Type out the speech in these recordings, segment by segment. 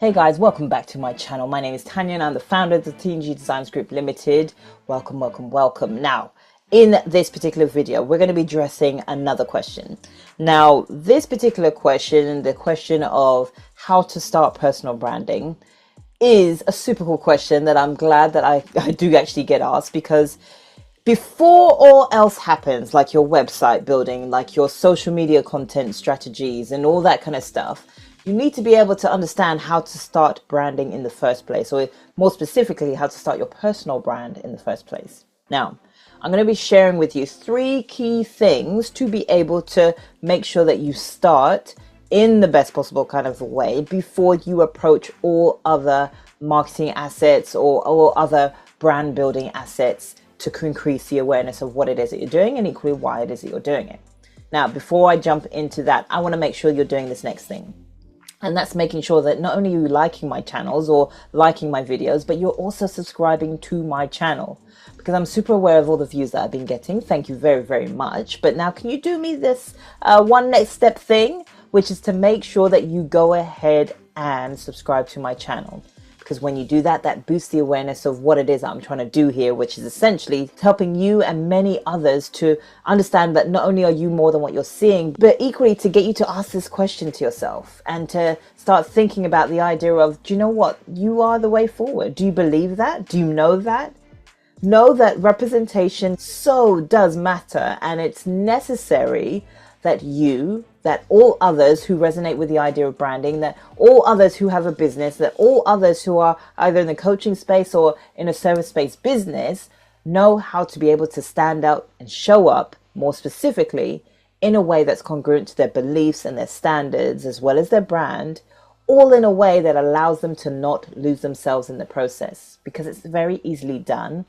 Hey guys, welcome back to my channel. My name is Tanya and I'm the founder of the TNG Designs Group Limited. Welcome, welcome, welcome. Now, in this particular video, we're going to be addressing another question. Now, this particular question, the question of how to start personal branding, is a super cool question that I'm glad that I do actually get asked, because before all else happens, like your website building, like your social media content strategies and all that kind of stuff, you need to be able to understand how to start branding in the first place, or more specifically, how to start your personal brand in the first place. Now, I'm going to be sharing with you 3 key things to be able to make sure that you start in the best possible kind of way before you approach all other marketing assets or all other brand building assets to increase the awareness of what it is that you're doing and equally why it is that you're doing it. Now, before I jump into that, I want to make sure you're doing this next thing. And that's making sure that not only are you liking my channels or liking my videos, but you're also subscribing to my channel, because I'm super aware of all the views that I've been getting. Thank you very, very much. But now, can you do me this one next step thing, which is to make sure that you go ahead and subscribe to my channel? Because when you do that, that boosts the awareness of what it is I'm trying to do here, which is essentially helping you and many others to understand that not only are you more than what you're seeing, but equally to get you to ask this question to yourself and to start thinking about the idea of, do you know what? You are the way forward. Do you believe that? Do you know that? Know that representation so does matter, and it's necessary that that all others who resonate with the idea of branding, that all others who have a business, that all others who are either in the coaching space or in a service-based business know how to be able to stand out and show up more specifically in a way that's congruent to their beliefs and their standards, as well as their brand, all in a way that allows them to not lose themselves in the process, because it's very easily done.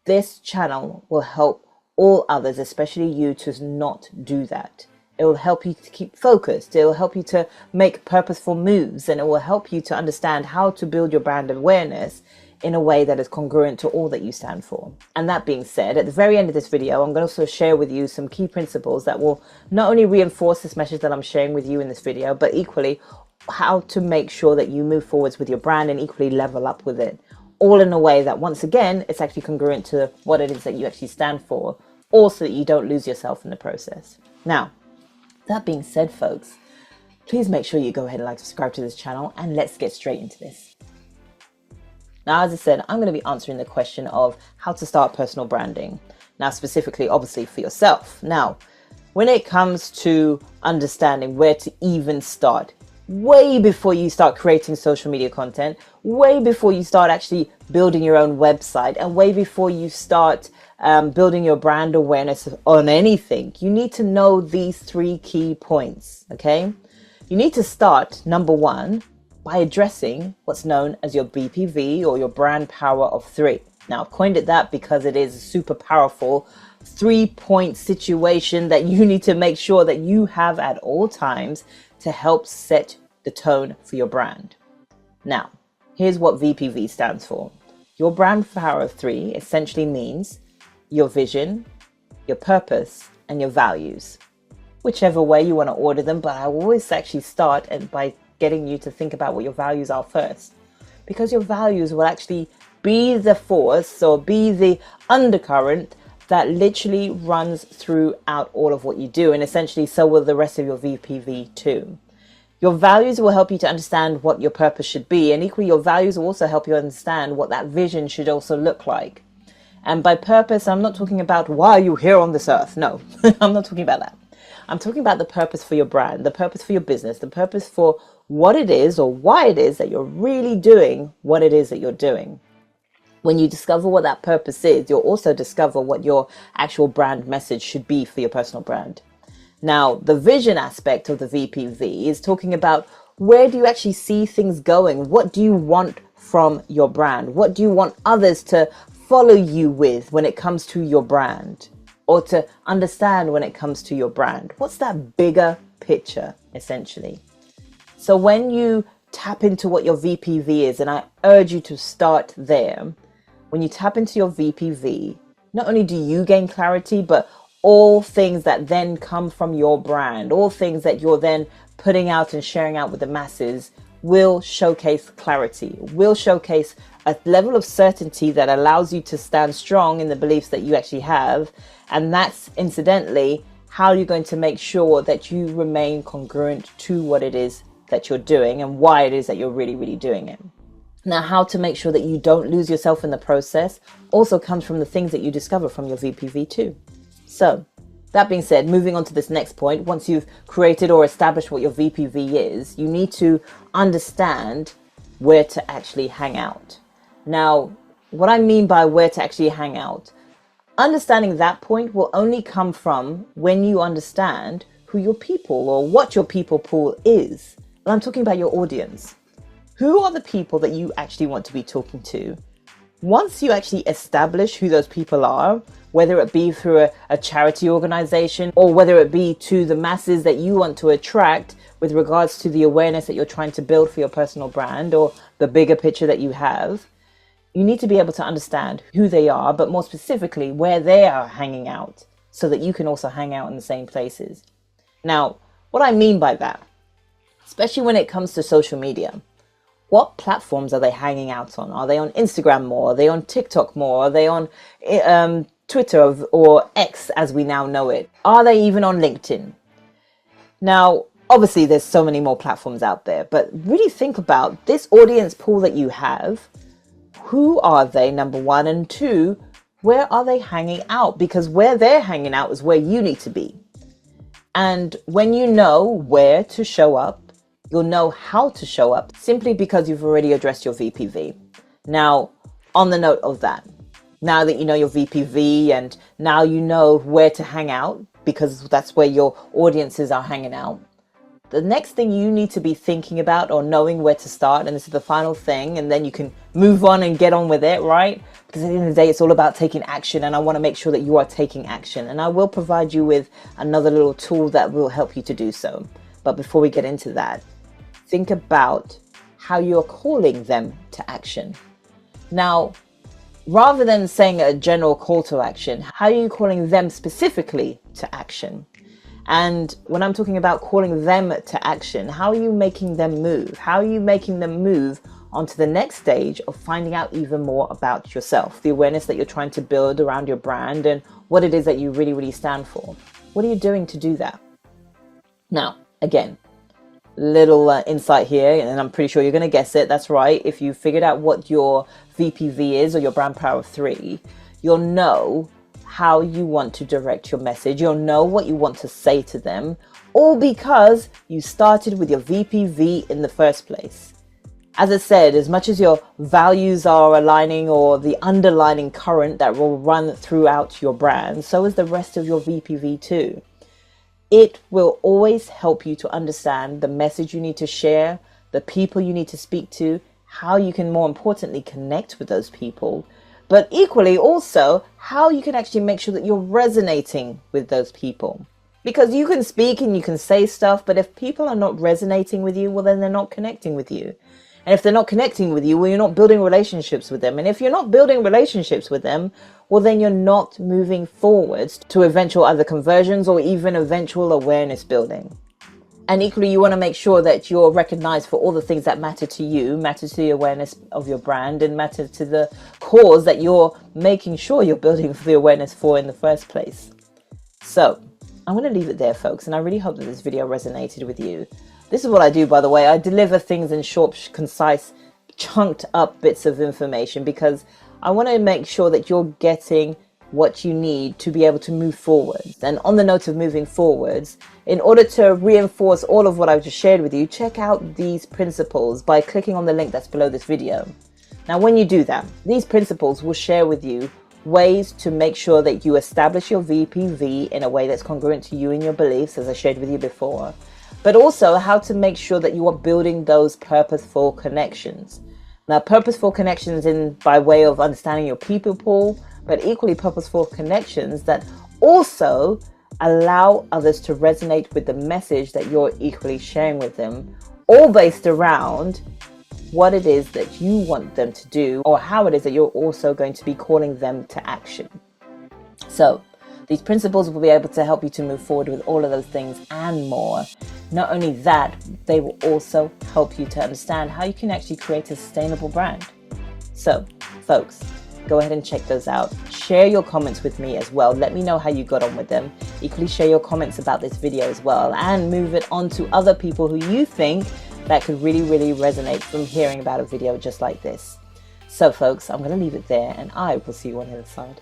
This channel will help all others, especially you, to not do that. It will help you to keep focused. It will help you to make purposeful moves, and it will help you to understand how to build your brand awareness in a way that is congruent to all that you stand for. And that being said, at the very end of this video, I'm going to also share with you some key principles that will not only reinforce this message that I'm sharing with you in this video, but equally how to make sure that you move forwards with your brand and equally level up with it, all in a way that, once again, it's actually congruent to what it is that you actually stand for, also that you don't lose yourself in the process. Now, that being said, folks, please make sure you go ahead and subscribe to this channel, and let's get straight into this. Now, as I said, I'm going to be answering the question of how to start personal branding. Now, specifically, obviously, for yourself. Now, when it comes to understanding where to even start, way before you start creating social media content, way before you start actually building your own website, and way before you start building your brand awareness on anything, you need to know these 3 key points, okay? You need to start, number 1, by addressing what's known as your BPV, or your brand power of 3. Now, I've coined it that because it is a super powerful 3-point situation that you need to make sure that you have at all times to help set the tone for your brand. Now, here's what VPV stands for. Your brand power of 3 essentially means your vision, your purpose, and your values. Whichever way you want to order them, but I always actually start by getting you to think about what your values are first. Because your values will actually be the force, or be the undercurrent that literally runs throughout all of what you do, and essentially so will the rest of your VPV too. Your values will help you to understand what your purpose should be, and equally your values will also help you understand what that vision should also look like. And by purpose, I'm not talking about why are you here on this earth. No, I'm not talking about that. I'm talking about the purpose for your brand, the purpose for your business, the purpose for what it is or why it is that you're really doing what it is that you're doing. When you discover what that purpose is, you'll also discover what your actual brand message should be for your personal brand. Now, the vision aspect of the VPV is talking about, where do you actually see things going? What do you want from your brand? What do you want others to follow you with when it comes to your brand, or to understand when it comes to your brand? What's that bigger picture, essentially? So when you tap into what your VPV is, and I urge you to start there, when you tap into your VPV, not only do you gain clarity, but all things that then come from your brand, all things that you're then putting out and sharing out with the masses, will showcase clarity, will showcase a level of certainty that allows you to stand strong in the beliefs that you actually have. And that's incidentally how you're going to make sure that you remain congruent to what it is that you're doing and why it is that you're really, really doing it. Now, how to make sure that you don't lose yourself in the process also comes from the things that you discover from your VPV too. So that being said, moving on to this next point, once you've created or established what your VPV is, you need to understand where to actually hang out. Now, what I mean by where to actually hang out, understanding that point will only come from when you understand who your people or what your people pool is. And I'm talking about your audience. Who are the people that you actually want to be talking to? Once you actually establish who those people are, whether it be through a charity organization or whether it be to the masses that you want to attract with regards to the awareness that you're trying to build for your personal brand or the bigger picture that you have, you need to be able to understand who they are, but more specifically where they are hanging out so that you can also hang out in the same places. Now, what I mean by that, especially when it comes to social media, what platforms are they hanging out on? Are they on Instagram more? Are they on TikTok more? Are they on Twitter or X as we now know it? Are they even on LinkedIn? Now, obviously there's so many more platforms out there, but really think about this audience pool that you have. Who are they, number one, and two, where are they hanging out? Because where they're hanging out is where you need to be. And when you know where to show up, you'll know how to show up simply because you've already addressed your VPV. Now, on the note of that, now that you know your VPV and now you know where to hang out because that's where your audiences are hanging out, the next thing you need to be thinking about or knowing where to start, and this is the final thing, and then you can move on and get on with it, right? Because at the end of the day, it's all about taking action, and I want to make sure that you are taking action. And I will provide you with another little tool that will help you to do so. But before we get into that, think about how you're calling them to action. Now, rather than saying a general call to action, how are you calling them specifically to action? And when I'm talking about calling them to action, how are you making them move? How are you making them move onto the next stage of finding out even more about yourself, the awareness that you're trying to build around your brand and what it is that you really, really stand for? What are you doing to do that? Now, again, little insight here, and I'm pretty sure you're going to guess it. That's right. If you figured out what your VPV is or your brand power of 3, you'll know how you want to direct your message. You'll know what you want to say to them, all because you started with your VPV in the first place. As I said, as much as your values are aligning or the underlining current that will run throughout your brand, so is the rest of your VPV too. It will always help you to understand the message you need to share, the people you need to speak to, how you can more importantly connect with those people, but equally also how you can actually make sure that you're resonating with those people. Because you can speak and you can say stuff, but if people are not resonating with you, well, then they're not connecting with you. And if they're not connecting with you, well, you're not building relationships with them. And if you're not building relationships with them, well, then you're not moving forwards to eventual other conversions or even eventual awareness building. And equally, you want to make sure that you're recognized for all the things that matter to you, matter to the awareness of your brand, and matter to the cause that you're making sure you're building the awareness for in the first place. So I'm going to leave it there, folks. And I really hope that this video resonated with you. This is what I do, by the way. I deliver things in short, concise, chunked up bits of information because I want to make sure that you're getting what you need to be able to move forwards. And on the note of moving forwards, in order to reinforce all of what I've just shared with you, check out these principles by clicking on the link that's below this video. Now, when you do that, these principles will share with you ways to make sure that you establish your VPV in a way that's congruent to you and your beliefs, as I shared with you before, but also how to make sure that you are building those purposeful connections. Now, purposeful connections in by way of understanding your people pool, but equally purposeful connections that also allow others to resonate with the message that you're equally sharing with them, all based around what it is that you want them to do or how it is that you're also going to be calling them to action. So these principles will be able to help you to move forward with all of those things and more. Not only that, they will also help you to understand how you can actually create a sustainable brand. So, folks, go ahead and check those out. Share your comments with me as well. Let me know how you got on with them. Equally share your comments about this video as well, and move it on to other people who you think that could really, really resonate from hearing about a video just like this. So folks, I'm going to leave it there, and I will see you on the other side.